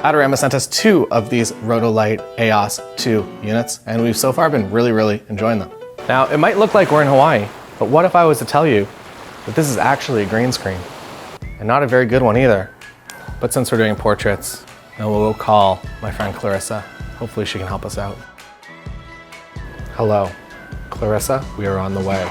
Adorama sent us 2 of these Rotolight AEOS 2 units, and we've so far been really enjoying them. Now, it might look like we're in Hawaii, but what if I was to tell you that this is actually a green screen? And not a very good one either. But since we're doing portraits, we'll call my friend Clarissa. Hopefully she can help us out. Hello, Clarissa, we are on the way.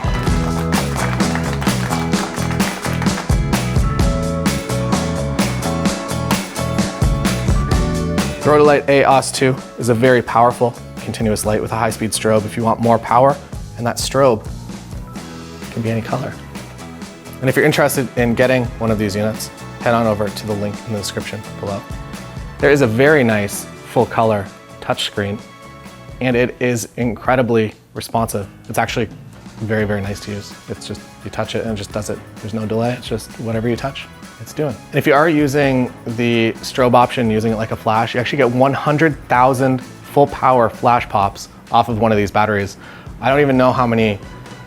The Rotolight AEOS 2 is a very powerful continuous light with a high-speed strobe if you want more power, and that strobe can be any color. And if you're interested in getting one of these units, head on over to the link in the description below. There is a very nice full-color touchscreen, and it is incredibly responsive. It's actually very nice to use. It's just, you touch it and it just does it. There's no delay, it's just whatever you touch, it's doing. And if you are using the strobe option, using it like a flash, you actually get 100,000 full power flash pops off of one of these batteries. I don't even know how many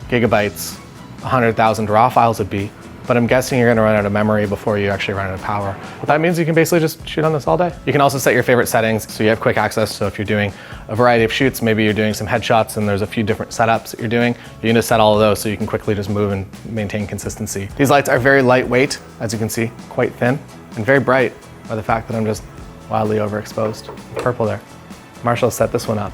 gigabytes 100,000 raw files would be, but I'm guessing you're gonna run out of memory before you actually run out of power. But that means you can basically just shoot on this all day. You can also set your favorite settings so you have quick access. So if you're doing a variety of shoots, maybe you're doing some headshots and there's a few different setups that you're doing, you can just set all of those so you can quickly just move and maintain consistency. These lights are very lightweight, as you can see, quite thin, and very bright by the fact that I'm just wildly overexposed. Purple there. Marshall set this one up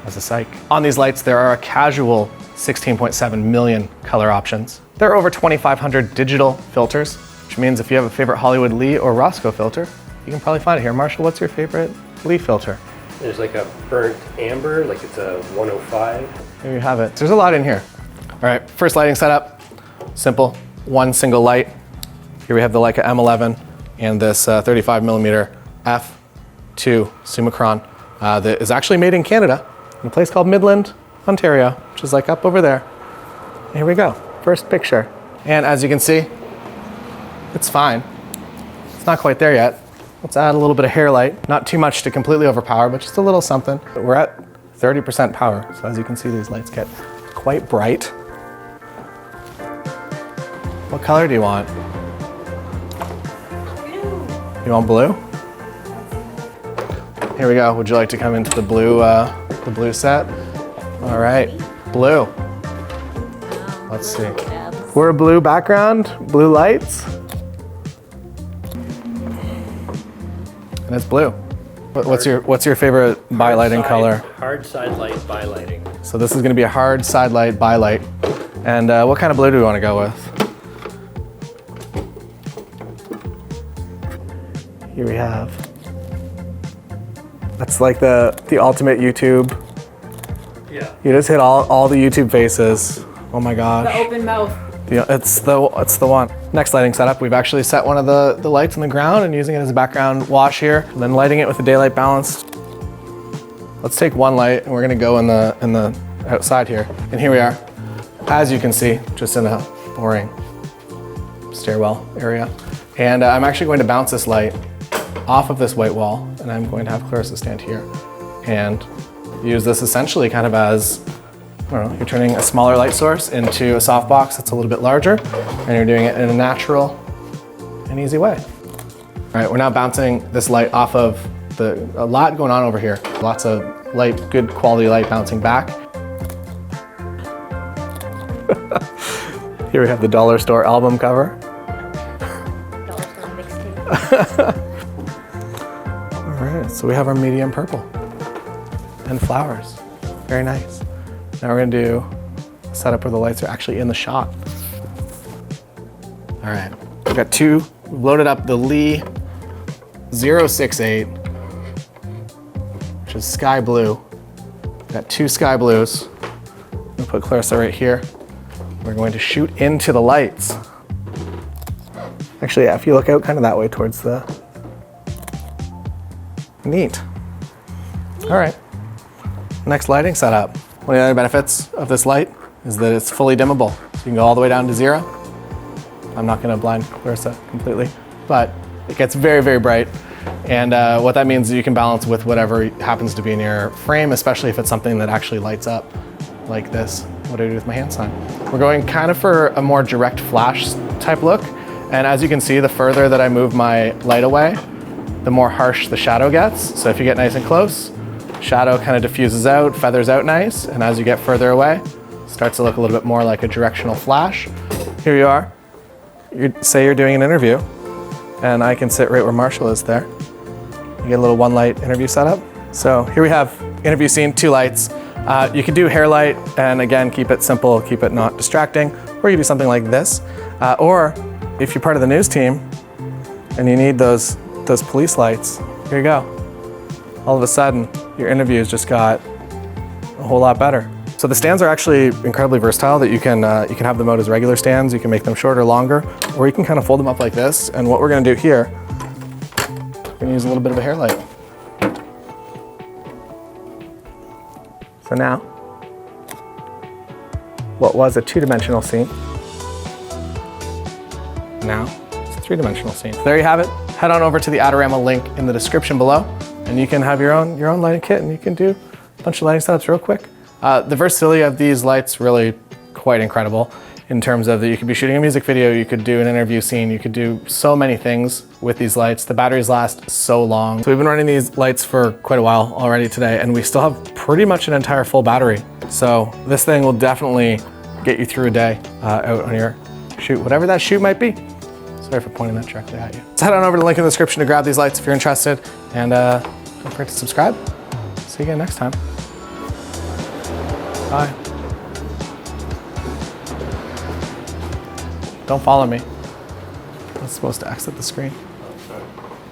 as a psych. On these lights, there are a casual 16.7 million color options. There are over 2,500 digital filters, which means if you have a favorite Hollywood Lee or Roscoe filter, you can probably find it here. Marshall, what's your favorite Lee filter? There's like a burnt amber, like it's a 105. There you have it. There's a lot in here. All right, first lighting setup, simple, one single light. Here we have the Leica M11 and this 35mm f2 Summicron that is actually made in Canada in a place called Midland, Ontario, which is like up over there. Here we go, first picture. And as you can see, it's fine. It's not quite there yet. Let's add a little bit of hair light. Not too much to completely overpower, but just a little something. We're at 30% power. So as you can see, these lights get quite bright. What color do you want? Blue. You want blue? Here we go. Would you like to come into the blue set? All right, blue. Let's see. We're a blue background, blue lights. And it's blue. What's your favorite bylighting color? Hard side light bylighting. So this is gonna be a hard side light bylight. And what kind of blue do we wanna go with? Here we have, that's like the ultimate YouTube. Yeah. You just hit all the YouTube faces. Oh my gosh. The open mouth. It's the one. Next lighting setup, we've actually set one of the lights on the ground and using it as a background wash here, and then lighting it with the daylight balance. Let's take one light and we're gonna go in the outside here. And here we are. As you can see, just in a boring stairwell area. And I'm actually going to bounce this light off of this white wall, and I'm going to have Clarissa stand here and use this essentially kind of as, I don't know, you're turning a smaller light source into a softbox that's a little bit larger, and you're doing it in a natural and easy way. All right, we're now bouncing this light off of a lot going on over here. Lots of light, good quality light bouncing back. Here we have the dollar store album cover. Dollar store mixtape. All right, so we have our medium purple and flowers. Very nice. Now we're gonna do a setup where the lights are actually in the shot. All right, we've got we've loaded up the Lee 068, which is sky blue. We've got 2 sky blues. I'm gonna put Clarissa right here. We're going to shoot into the lights. Actually, yeah, if you look out kind of that way towards the, neat. All right, next lighting setup. One of the other benefits of this light is that it's fully dimmable. So you can go all the way down to 0. I'm not gonna blind Clarissa completely, but it gets very bright. And what that means is you can balance with whatever happens to be in your frame, especially if it's something that actually lights up like this. What do I do with my hand sign? We're going kind of for a more direct flash type look. And as you can see, the further that I move my light away, the more harsh the shadow gets. So if you get nice and close, shadow kind of diffuses out, feathers out nice, and as you get further away, it starts to look a little bit more like a directional flash. Here you are. Say you're doing an interview, and I can sit right where Marshall is there. You get a little one light interview setup. So here we have interview scene, 2 lights. You can do hair light, and again, keep it simple, keep it not distracting, or you do something like this. Or if you're part of the news team and you need those police lights, here you go. All of a sudden, your interviews just got a whole lot better. So the stands are actually incredibly versatile that you can have them out as regular stands, you can make them shorter, longer, or you can kind of fold them up like this. And what we're gonna do here, we're gonna use a little bit of a hair light. So now, what was a 2-dimensional scene, now it's a 3-dimensional scene. There you have it. Head on over to the Adorama link in the description below, and you can have your own lighting kit, and you can do a bunch of lighting setups real quick. The versatility of these lights really quite incredible in terms of that you could be shooting a music video, you could do an interview scene, you could do so many things with these lights. The batteries last so long. So we've been running these lights for quite a while already today, and we still have pretty much an entire full battery. So this thing will definitely get you through a day out on your shoot, whatever that shoot might be. Sorry for pointing that directly at you. So head on over to the link in the description to grab these lights if you're interested, and don't forget to subscribe. See you again next time. Bye. Don't follow me. I was supposed to exit the screen.